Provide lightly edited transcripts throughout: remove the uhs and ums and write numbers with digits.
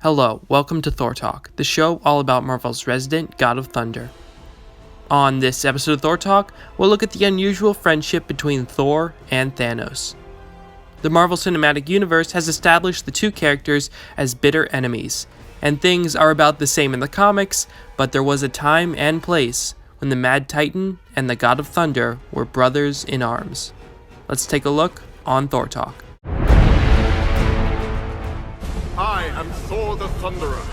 Hello, welcome to Thor Talk, the show all about Marvel's resident god of thunder. On this episode of Thor Talk, we'll look at the unusual friendship between Thor and Thanos. The Marvel Cinematic Universe has established the two characters as bitter enemies, and things are about the same in the comics, but there was a time and place when the Mad Titan and the God of Thunder were brothers in arms. Let's take a look on Thor Talk. I am Thor the Thunderer,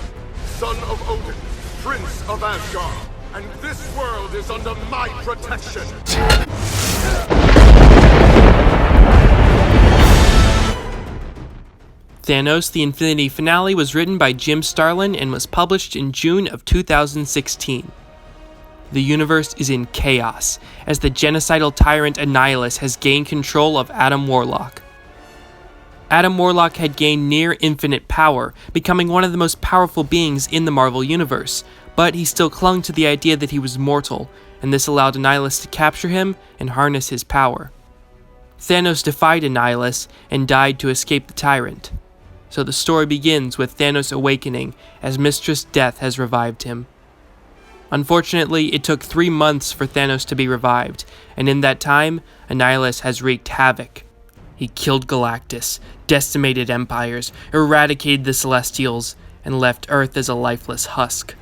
son of Odin, prince of Asgard, and this world is under my protection. Thanos: The Infinity Finale was written by Jim Starlin and was published in June of 2016. The universe is in chaos, as the genocidal tyrant Annihilus has gained control of Adam Warlock. Adam Warlock had gained near infinite power, becoming one of the most powerful beings in the Marvel Universe, but he still clung to the idea that he was mortal, and this allowed Annihilus to capture him and harness his power. Thanos defied Annihilus and died to escape the tyrant. So the story begins with Thanos awakening, as Mistress Death has revived him. Unfortunately, it took 3 months for Thanos to be revived, and in that time, Annihilus has wreaked havoc. He killed Galactus, decimated empires, eradicated the Celestials, and left Earth as a lifeless husk.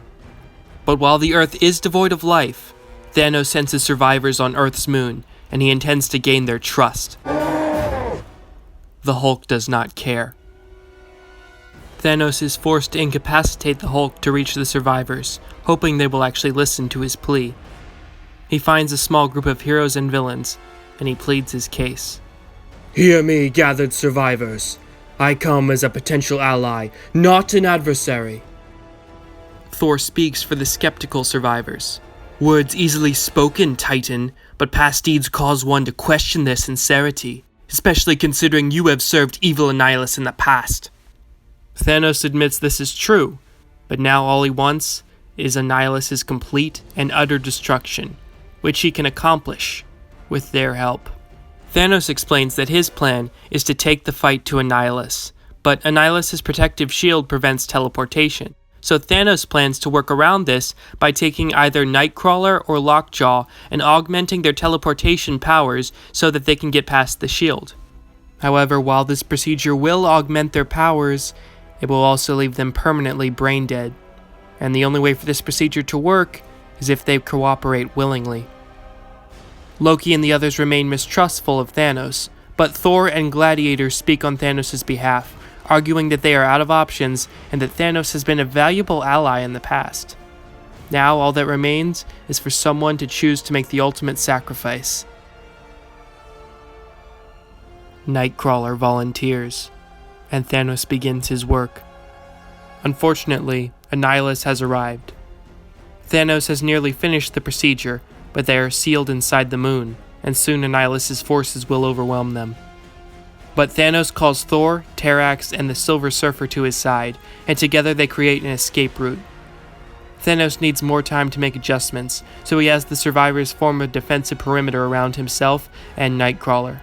But while the Earth is devoid of life, Thanos senses survivors on Earth's moon, and he intends to gain their trust. The Hulk does not care. Thanos is forced to incapacitate the Hulk to reach the survivors, hoping they will actually listen to his plea. He finds a small group of heroes and villains, and he pleads his case. Hear me, gathered survivors. I come as a potential ally, not an adversary. Thor speaks for the skeptical survivors. Words easily spoken, Titan, but past deeds cause one to question their sincerity, especially considering you have served evil Annihilus in the past. Thanos admits this is true, but now all he wants is Annihilus's complete and utter destruction, which he can accomplish with their help. Thanos explains that his plan is to take the fight to Annihilus, but Annihilus's protective shield prevents teleportation, so Thanos plans to work around this by taking either Nightcrawler or Lockjaw and augmenting their teleportation powers so that they can get past the shield. However, while this procedure will augment their powers, it will also leave them permanently brain dead, and the only way for this procedure to work is if they cooperate willingly. Loki and the others remain mistrustful of Thanos, but Thor and Gladiator speak on Thanos' behalf, arguing that they are out of options and that Thanos has been a valuable ally in the past. Now all that remains is for someone to choose to make the ultimate sacrifice. Nightcrawler volunteers, and Thanos begins his work. Unfortunately, Annihilus has arrived. Thanos has nearly finished the procedure, but they are sealed inside the moon, and soon Annihilus's forces will overwhelm them. But Thanos calls Thor, Terrax, and the Silver Surfer to his side, and together they create an escape route. Thanos needs more time to make adjustments, so he has the survivors form a defensive perimeter around himself and Nightcrawler.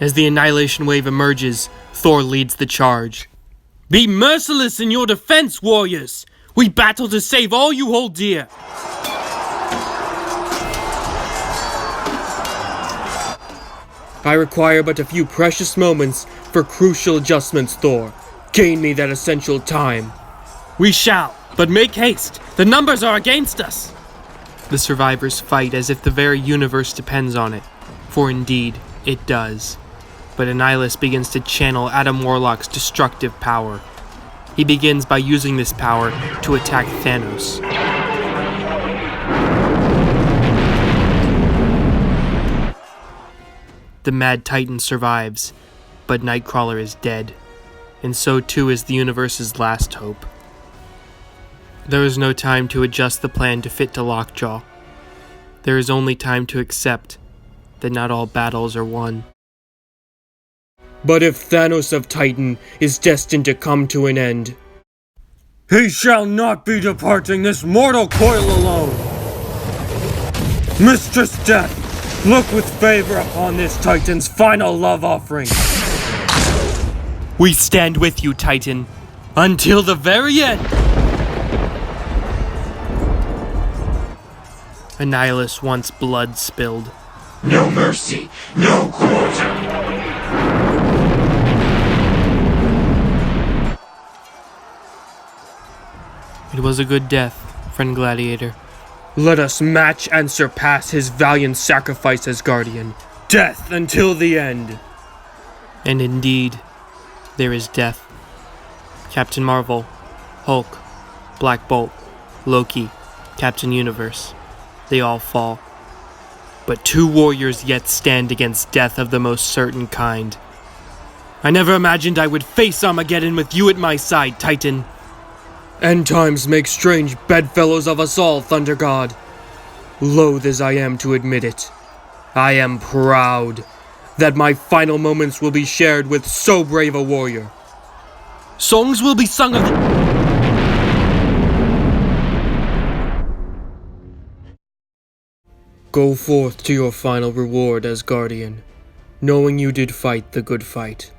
As the Annihilation Wave emerges, Thor leads the charge. Be merciless in your defense, warriors! We battle to save all you hold dear! I require but a few precious moments for crucial adjustments, Thor. Gain me that essential time. We shall, but make haste. The numbers are against us. The survivors fight as if the very universe depends on it, for indeed, it does. But Annihilus begins to channel Adam Warlock's destructive power. He begins by using this power to attack Thanos. The Mad Titan survives, but Nightcrawler is dead, and so too is the universe's last hope. There is no time to adjust the plan to fit to Lockjaw. There is only time to accept that not all battles are won. But if Thanos of Titan is destined to come to an end, he shall not be departing this mortal coil alone. Mistress Death, look with favor upon this Titan's final love offering. We stand with you, Titan. Until the very end! Annihilus wants blood spilled. No mercy, no quarter. It was a good death, friend Gladiator. Let us match and surpass his valiant sacrifice as guardian. Death until the end. And indeed, there is death. Captain Marvel, Hulk, Black Bolt, Loki, Captain Universe. They all fall. But two warriors yet stand against death of the most certain kind. I never imagined I would face Armageddon with you at my side, Titan. End times make strange bedfellows of us all, Thunder God. Loath as I am to admit it, I am proud that my final moments will be shared with so brave a warrior. Songs will be sung of the... Go forth to your final reward as guardian, knowing you did fight the good fight.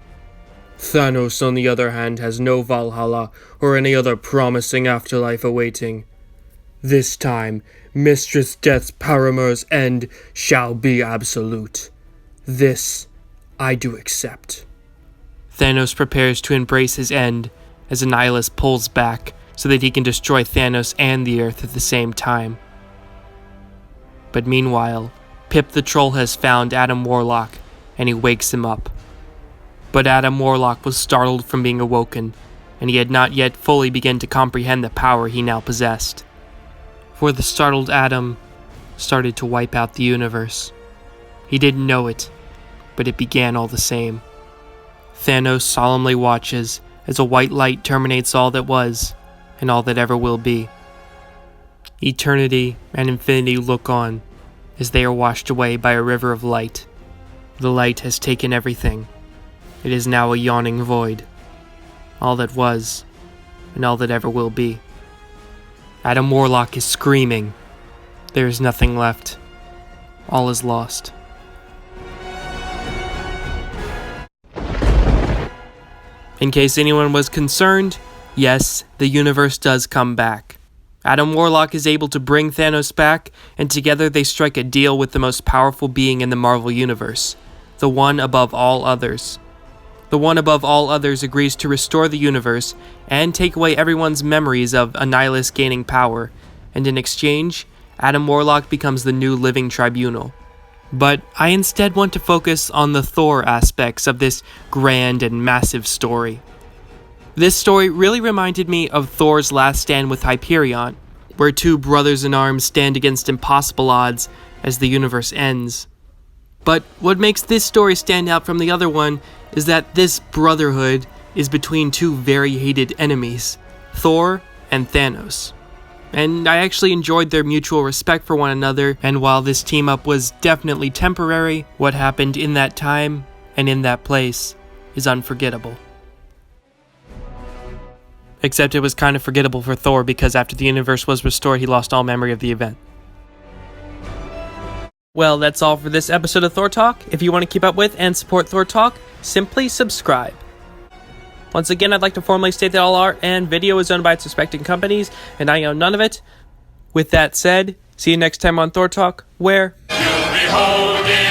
Thanos, on the other hand, has no Valhalla or any other promising afterlife awaiting. This time, Mistress Death's Paramir's end shall be absolute. This I do accept. Thanos prepares to embrace his end as Annihilus pulls back so that he can destroy Thanos and the Earth at the same time. But meanwhile, Pip the Troll has found Adam Warlock and he wakes him up. But Adam Warlock was startled from being awoken, and he had not yet fully begun to comprehend the power he now possessed. For the startled Adam started to wipe out the universe. He didn't know it, but it began all the same. Thanos solemnly watches as a white light terminates all that was, and all that ever will be. Eternity and infinity look on, as they are washed away by a river of light. The light has taken everything. It is now a yawning void. All that was, and all that ever will be. Adam Warlock is screaming. There is nothing left. All is lost. In case anyone was concerned, yes, the universe does come back. Adam Warlock is able to bring Thanos back, and together they strike a deal with the most powerful being in the Marvel Universe, the one above all others. The one above all others agrees to restore the universe and take away everyone's memories of Annihilus gaining power, and in exchange, Adam Warlock becomes the new living tribunal. But I instead want to focus on the Thor aspects of this grand and massive story. This story really reminded me of Thor's last stand with Hyperion, where two brothers in arms stand against impossible odds as the universe ends. But what makes this story stand out from the other one is that this brotherhood is between two very hated enemies, Thor and Thanos. And I actually enjoyed their mutual respect for one another, and while this team up was definitely temporary, what happened in that time and in that place is unforgettable. Except it was kind of forgettable for Thor because after the universe was restored, he lost all memory of the event. Well, that's all for this episode of Thor Talk. If you want to keep up with and support Thor Talk, simply subscribe. Once again, I'd like to formally state that all art and video is owned by its respective companies, and I own none of it. With that said, see you next time on Thor Talk, where... You'll be holding